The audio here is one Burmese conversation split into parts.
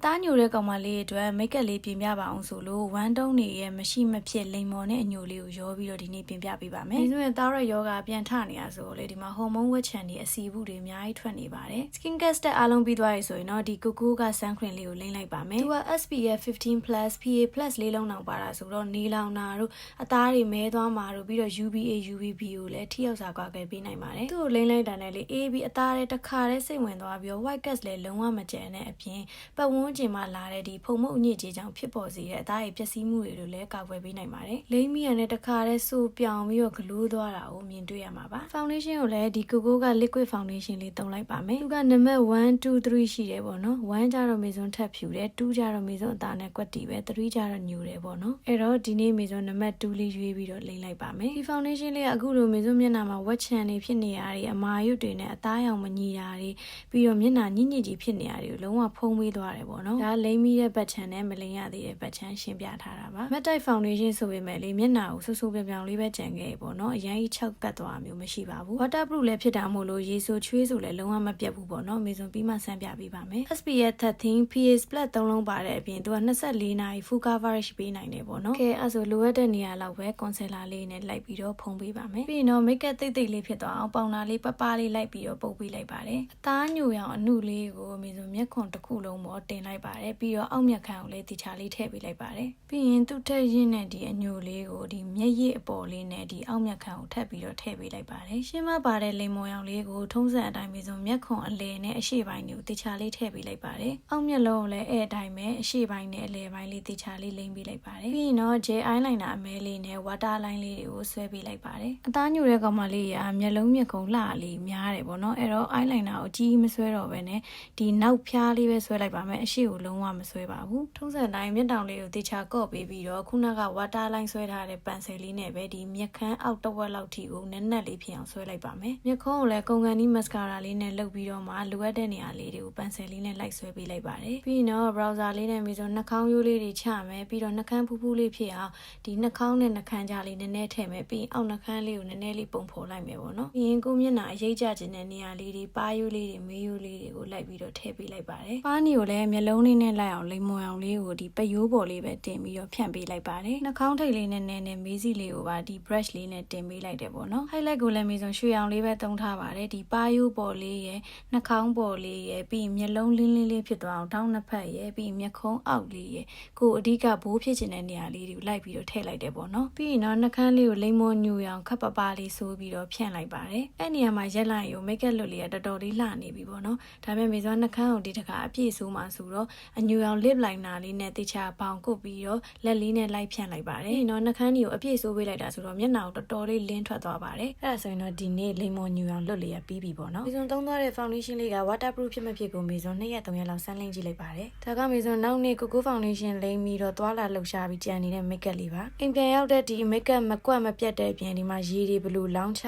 သားညိုတဲ့ကောင်မလေးအတွက်မိတ်ကပ်လေးပြင်ပြပါအောင်ဆိုလို့ဝမ်းတုံးနေရဲ့မရှိမဖြစ်လိမ်မော်နဲ့အညိုလေးကိုရောပြီးတော့ဒီနေ့ပြင်ပြပေးပါမယ်။ဒီဆိုရင်သားရယောဂပြန်ထနေရဆိုလေဒီမှာဟော်မုန်းဝက်ချန်တွေအစီဘူးတွေအများကြီးထွက်နေပါတယ်။ Skin Care Step အားလုံးပြီးသွားပြီဆိုရင်တော့ဒီကိုကိုက sunscreen လေးကိုလိမ့်လိုက်ပါမယ်။သူက SPF 15+ PA+ လေးလုံးတောင်ပါတာဆိုတော့နေလောင်တာတို့အသားတွေမဲသွားမှာတို့ပြီးတော့ UVA UVB ကိုလည်းထိရောက်စွာကွာခဲ့ပေးနိုင်ပါတယ်။သူ့ကိုလိမ့်လိုက်တာနဲ့လေအေးပြီးအသားတွေတစ်ခါတည်းစိတ်ဝင်သွားပြီးတော့ white cast လည်းလုံးဝမကျန်တဲ့အပြင်ပတ်ဝန်းကျင်မှာလာတဲ့ဒီဖုံမုတ်အညစ်အကြေးကြောင့်ဖြစ်ပေါ်စေတဲ့အသားရည်ပျက်စီးမှုတွေလိုလည်းကာကွယ်ပေးနိုင်ပါတယ်။လိမ့်မီရနဲ့တခါတည်းဆူပြောင်ပြီးတော့ဂလိုးသွားတာကိုမြင်တွေ့ရမှာပါ။ Foundation ကိုလည်းဒီကိုကိုက liquid foundation လေးသုံးလိုက်ပါမယ်။သူကနံပါတ်1 2 3ရှိတယ်ပေါ့နော်။1ကျတော့မေစွန်ထပ်ဖြူတယ်2ကျတော့မေစွန်အသားနဲ့ကွက်တီပဲ3ကျတော့ညိုတယ်ပေါ့နော်။အဲ့တော့ဒီနေ့မေစွန်နံပါတ်2လေးရွေးပြီးတော့လိမ့်လိုက်ပါမယ်။ဒီ foundation လေးကအခုလိုမေစွန်မျက်နှာမှာဝက်ချန်နေဖြစ်နေရတဲ့အမာရွတ်တွေနဲ့အသားရောင်မညီတာတွေပြီးတော့မျက်နှာညစ်ညစ်ကြီးဖြစ်နေရတွေကိုလုံးဝဖုံးပေးသွားတယ်ပေါ့နော်။ဒါလိမ့်မိတဲ့ဘတ်ချန်နဲ့မလိမ့်ရသေးတဲ့ဘတ်ချန်ရှင်းပြထားတာပါ။ Matte Type Foundation ဆိုပေမဲ့လေမျက်နှာကိုဆူဆူပြောင်ပြောင်လေးပဲကြံခဲ့ပေါ့နော်။အရင်ကြီး၆ကတ်သွားမျိုးမရှိပါဘူး။ Waterproof လည်းဖြစ်တာမို့လို့ရေဆိုချွေးဆိုလည်းလုံးဝမပြတ်ဘူးပေါ့နော်။မေစွန်ပြီးမှဆန်းပြပေးပါမယ်။ SPF 13 PA+ 3လုံးပါတဲ့အပြင်သူက24နာရီ full coverage ပေးနိုင်တယ်ပေါ့နော်။ကဲအဲ့ဆိုလိုအပ်တဲ့နေရာလောက်ပဲ concealer လေးနဲ့လိုက်ပြီးတော့ဖုံးပေးပါမယ်။ပြီးရင်တော့ makeup တိတ်တိတ်လေးဖြစ်သွားအောင်ပေါင်နာလေးပပလေးလိုက်ပြီးတော့ပုတ်ပေးလိုက်ပါတယ်။အသားညိုရောင်အနုလေးကိုမေစွန်မျက်ခွန်တစ်ခုလုံးပေါ်တင်လိုက်ပါတယ်။ပြီးတော့အောက်မျက်ခမ်းကိုလည်းတီချာလေးထည့်ပေးလိုက်ပါတယ်။ပြီးရင်သူ့ထက်ရင်းနဲ့ဒီအညိုလေးကိုဒီမျက်ရည်အပေါ်လေးနဲ့ဒီအောက်မျက်ခမ်းကိုထပ်ပြီးတော့ထည့်ပေးလိုက်ပါတယ်။ရှင်းမပါတဲ့လိမ်မော်ရောင်လေးကိုထုံးစံအတိုင်းမေစွန်မျက်ခွန်အလယ်နဲ့အရှေ့ပိုင်းကိုတီချာလေးထည့်ပေးလိုက်ပါတယ်။အောက်မျက်လုံးကိုလည်းအဲ့အတိုင်းပဲအရှေ့ပိုင်းနဲ့အလယ်ပိုင်းလေးတီချာလေးလိမ့်ပေးလိုက်ပါတယ်။ပြီးရင်တော့ gel eyeliner အမဲလေးနဲ့ water line လေးတွေကိုဆွဲပေးလိုက်ပါတယ်။အသားညိုတဲ့ကောင်မလေးကမျက်လုံးမျက်ခုံးလှလေးများတယ်ပေါ့နော်။အဲ့တော့ eyeliner ကိုကြီးမဆွဲတော့ဘဲနဲ့ဒီနောက်ဖျားလေးပဲဆွဲလိုက်ပါမယ်။အရှေ့ကိုလုံးဝမဆွဲပါဘူး။ထုံးစံတိုင်းမျက်တောင်လေးကိုတေချာကော့ပေးပြီးတော့ခုနက water line ဆွဲထားတဲ့ပန်ဆယ်လေးနဲ့ပဲဒီမျက်ခမ်းအောက်တစ်ဝက်လောက်ထိကိုနက်နက်လေးဖြစ်အောင်ဆွဲလိုက်ပါမယ်။မျက်ခုံးကိုလည်းကုန်ကန်နီး mascara လေးနဲ့လုပ်ပြီးတော့မှလိုအပ်တဲ့နေရာလေးတွေကိုပန်ဆယ်လေးနဲ့လိုက်ဆွဲပေးလိုက်ပါတယ်။ပြီးတော့ browser လေးနဲ့မေစွန်နှာခေါင်းရိုးလေးတွေချမယ်ပြီးတော့နှာခမ်းဖူးဖူးလေးဖြစ်အောင်ဒီနှာခေါင်းနဲ့နှာခမ်းကြားလေးနည်းနည်းထည့်မယ်ပြီးအောက်နှာခမ်းလေးကိုနည်းနည်းလေးပုံဖော်လိုက်မယ်ပေါ့နော်။ပြီးရင်ကိုမျက်နှာအရိပ်ကျခြင်းတဲ့နေရာလေးတွေပါးရိုးလေးတွေမေးရိုးလေးတွေကိုလိုက်ပြီးတော့ထည့်ပေးလိုက်ပါတယ်။ပါးနီကိုလည်းမျက်လုံးလေးနဲ့လိုက်အောင်လိမ်မော်အောင်လေးကိုဒီပရိုးပေါ်လေးပဲတင်ပြီးတော့ဖြန့်ပေးလိုက်ပါတယ်။နှာခေါင်းထိပ်လေးနဲ့နည်းနည်းမေးစီလေးကိုပါဒီ brush လေးနဲ့တင်ပေးလိုက်တယ်ပေါ့နော်။ highlight ကိုလည်းမေစွန်ရွှေအောင်လေးပဲသုံးထားပါတယ်။ဒီပါးရိုးပေါ်လေးရဲ့နှာခေါင်းပေါ်လေးရဲ့ပြီးမျက်လုံးလင်းလင်းလေးဖြစ်သွားအောင်ထောင်းနှစ်ဖက်ရဲ့ပြီးမျက်ခုံးအောက်လေးရဲ့ကိုအဓိကဘိုးဖြစ်ချင်တဲ့နေရာလေးတွေကိုလိုက်ပြီးတော့ထည့်လိုက်တယ်ပေါ့နော်။ပြီးရင်တော့နှာခမ်းလေးကိုလိမ်မော်ညူအောင်ခပ်ပပလေးဆိုးပြီးတော့ဖြန့်လိုက်ပါတယ်။အဲ့နေရာမှာရက်လိုက်ရုံ makeup look လေးကတော်တော်လေးလှနေပြီပေါ့နော်။ဒါပေမဲ့မေစွန်နှာခမ်းကိုဒီတခါအပြည့်ဆိုးမှဆိုတော့အညူအောင် lip liner လေးနဲ့တေချာပေါင်ကုတ်ပြီးတော့လက်လေးနဲ့လိုက်ဖြန့်လိုက်ပါတယ်။နော်နှာခမ်းကြီးကိုအပြည့်ဆိုးပေးလိုက်တာဆိုတော့မျက်နှာကိုတော်တော်လေးလင်းထွက်သွားပါတယ်။အဲ့ဒါဆိုရင်တော့ဒီနေ့လိမ်မော်ညူအောင် look လေးကပြီးပြီပေါ့နော်။မေစွန်သုံးသွားတဲ့ foundation လေးက waterproof ဖြစ်မဖြစ်ကိုမေစွန်2ရက်3ရက်လောက်ဆန်းလင်းကြည့်လိုက်ပါတယ်။ဒါကမေစွန်နောက်နေ့ကိုကို foundation လိမ်ပြီးတော့သွားလာလှုပ်ရှားပြီးကြံနေတဲ့ makeup လေးပါ။အိမ်ပြန်ရောက်တဲ့ဒီ makeup မကွက်မပြတ်တဲ့အပြင်ဒီမှာရေတွေဘလို့လောင်းချ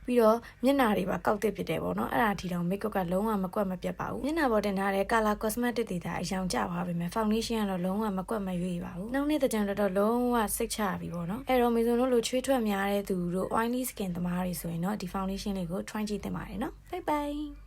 ပြီးတော့မျက်နှာတွေပါကောက်တစ်ဖြစ်တယ်ပေါ့နော်။အဲ့ဒါဒီတော့ makeup ကလုံးဝမကွက်မပြတ်ပါဘူး။မျက်နှာပေါ်တင်ထားတဲ့ color cosmetic တွေဒါအယောင်ကျသွားပြီမယ် foundation ကတော့လုံးဝမကွက်မရွေ့ပါဘူး။နောက်နေ့တကြံတော့လုံးဝစိတ်ချပြီပေါ့နော်။အဲ့တော့မေစွန်တို့လိုချွေးထွက်များတဲ့သူတို့ oily skin သမားတွေဆိုရင်တော့ဒီ foundation လေးကို try ကြည့်သင့်ပါတယ်နော်။ Bye bye